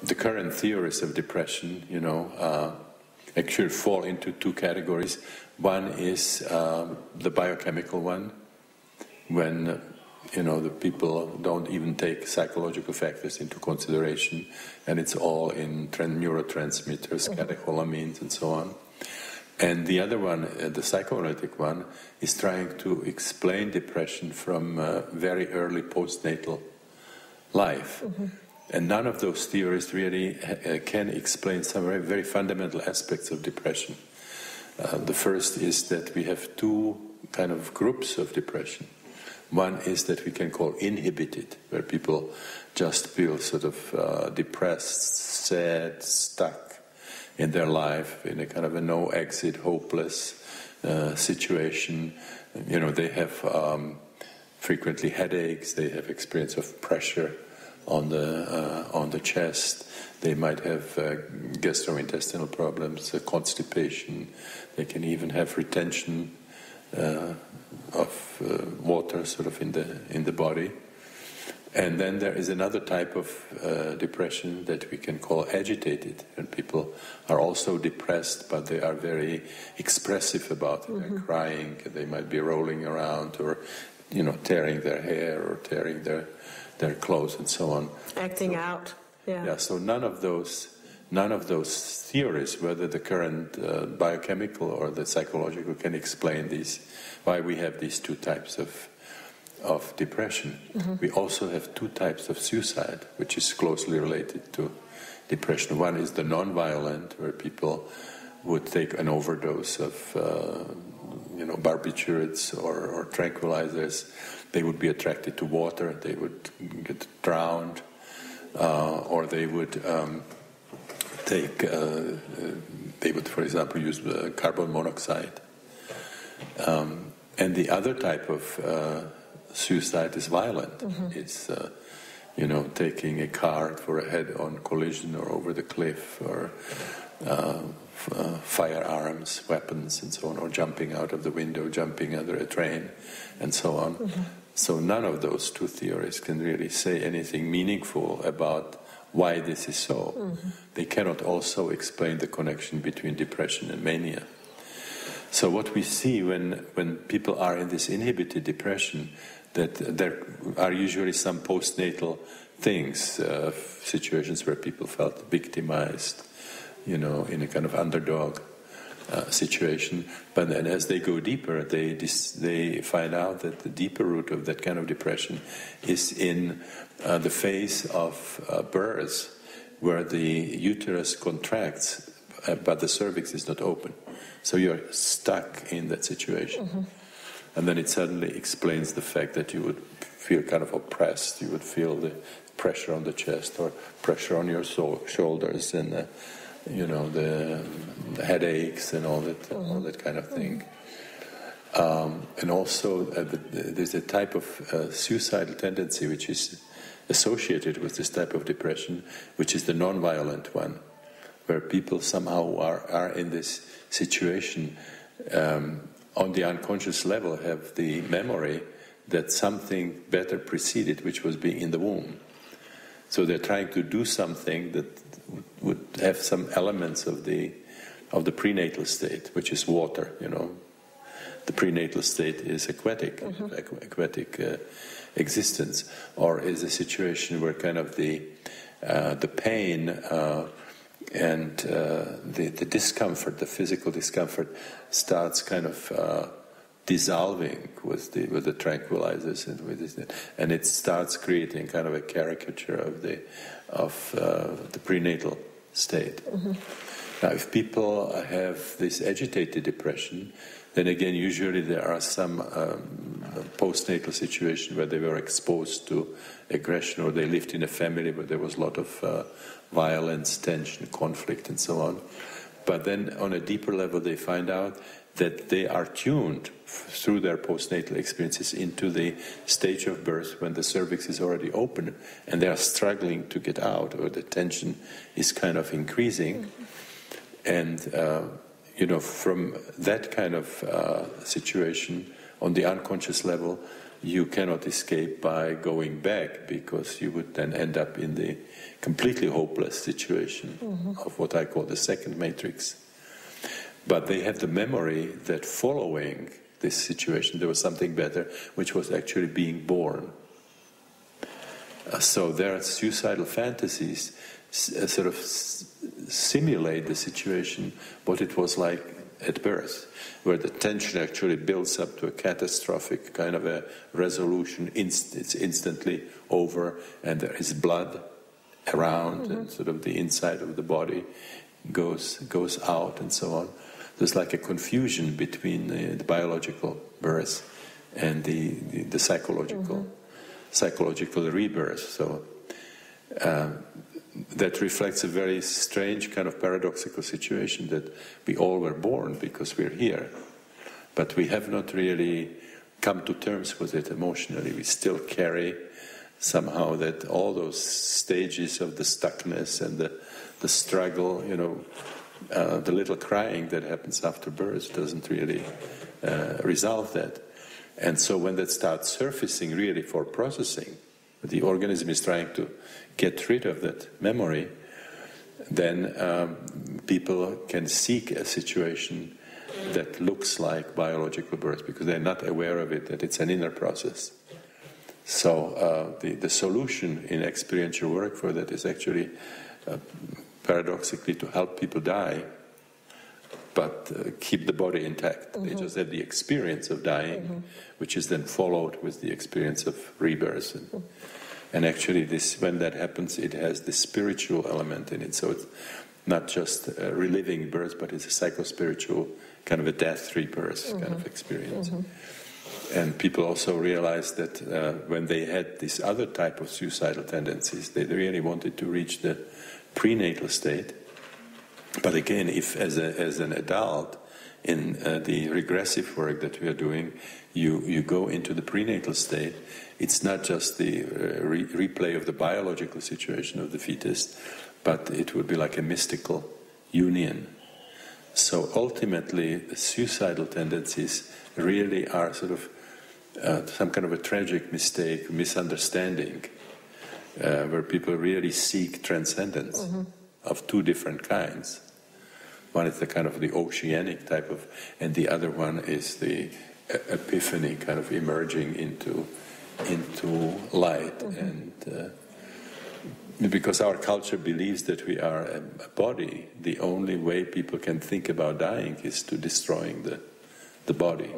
the current theories of depression, actually fall into two categories. One is the biochemical one, when the people don't even take psychological factors into consideration, and it's all in neurotransmitters, catecholamines, and so on. And the other one, the psychoanalytic one, is trying to explain depression from very early postnatal life. And none of those theories really can explain some very, very fundamental aspects of depression. The first is that we have two kind of groups of depression. One is that we can call inhibited, where people just feel sort of depressed, sad, stuck in their life, in a kind of a no-exit, hopeless situation. They have frequently headaches, they have experience of pressure on the chest, they might have gastrointestinal problems, constipation, they can even have retention of water sort of in the body. And then there is another type of depression that we can call agitated, and people are also depressed, but they are very expressive about it. They're crying, they might be rolling around, or tearing their hair, or tearing their clothes, and so on. Acting out. Yeah. So none of those theories, whether the current biochemical or the psychological, can explain why we have these two types of depression. We also have two types of suicide, which is closely related to depression. One is the non-violent, where people would take an overdose of barbiturates or tranquilizers. They would be attracted to water, they would get drowned, or they would for example, use carbon monoxide. And the other type of suicide is violent. It's taking a car for a head-on collision, or over the cliff, or firearms, weapons, and so on, or jumping out of the window, jumping under a train, and so on. So none of those two theories can really say anything meaningful about why this is so. They cannot also explain the connection between depression and mania. So what we see when people are in this inhibited depression, that there are usually some postnatal things, situations where people felt victimized, in a kind of underdog situation. But then as they go deeper, they find out that the deeper root of that kind of depression is in the phase of birth, where the uterus contracts, but the cervix is not open. So you're stuck in that situation. And then it suddenly explains the fact that you would feel kind of oppressed, you would feel the pressure on the chest or pressure on your shoulders, and the headaches and all that kind of thing. And also there's a type of suicidal tendency which is associated with this type of depression, which is the non-violent one, where people somehow are in this situation on the unconscious level, have the memory that something better preceded, which was being in the womb. So they're trying to do something that would have some elements of the prenatal state, which is water. The prenatal state is aquatic existence, or is a situation where kind of the pain and the discomfort, the physical discomfort, starts kind of dissolving with the tranquilizers and it starts creating kind of a caricature of the prenatal state. Now, if people have this agitated depression, then again, usually there are some postnatal situations where they were exposed to aggression, or they lived in a family where there was a lot of violence, tension, conflict, and so on. But then on a deeper level, they find out that they are tuned through their postnatal experiences into the stage of birth when the cervix is already open and they are struggling to get out, or the tension is kind of increasing. And from that kind of situation on the unconscious level, you cannot escape by going back, because you would then end up in the completely hopeless situation of what I call the second matrix. But they have the memory that following this situation there was something better, which was actually being born. So their suicidal fantasies sort of simulate the situation, what it was like at birth, where the tension actually builds up to a catastrophic kind of a resolution. It's instantly over, and there is blood around, and sort of the inside of the body goes out, and so on. There's like a confusion between the biological birth and the psychological rebirth. So that reflects a very strange kind of paradoxical situation, that we all were born because we're here, but we have not really come to terms with it emotionally. We still carry somehow that all those stages of the stuckness and the struggle, the little crying that happens after birth doesn't really resolve that. And so when that starts surfacing really for processing, the organism is trying to get rid of that memory, then people can seek a situation that looks like biological birth, because they're not aware of it, that it's an inner process. So the solution in experiential work for that is actually paradoxically to help people die, but keep the body intact. They just have the experience of dying, which is then followed with the experience of rebirth. And actually when that happens, it has the spiritual element in it. So it's not just reliving birth, but it's a psycho-spiritual kind of a death rebirth kind of experience. And people also realized that when they had this other type of suicidal tendencies, they really wanted to reach the prenatal state. But again, if as an adult in the regressive work that we are doing, you go into the prenatal state, it's not just the replay of the biological situation of the fetus, but it would be like a mystical union. So ultimately, the suicidal tendencies really are sort of some kind of a tragic mistake, misunderstanding, where people really seek transcendence of two different kinds. One is the kind of the oceanic type of, and the other one is the epiphany, kind of emerging into light. And because our culture believes that we are a body, the only way people can think about dying is to destroying the body.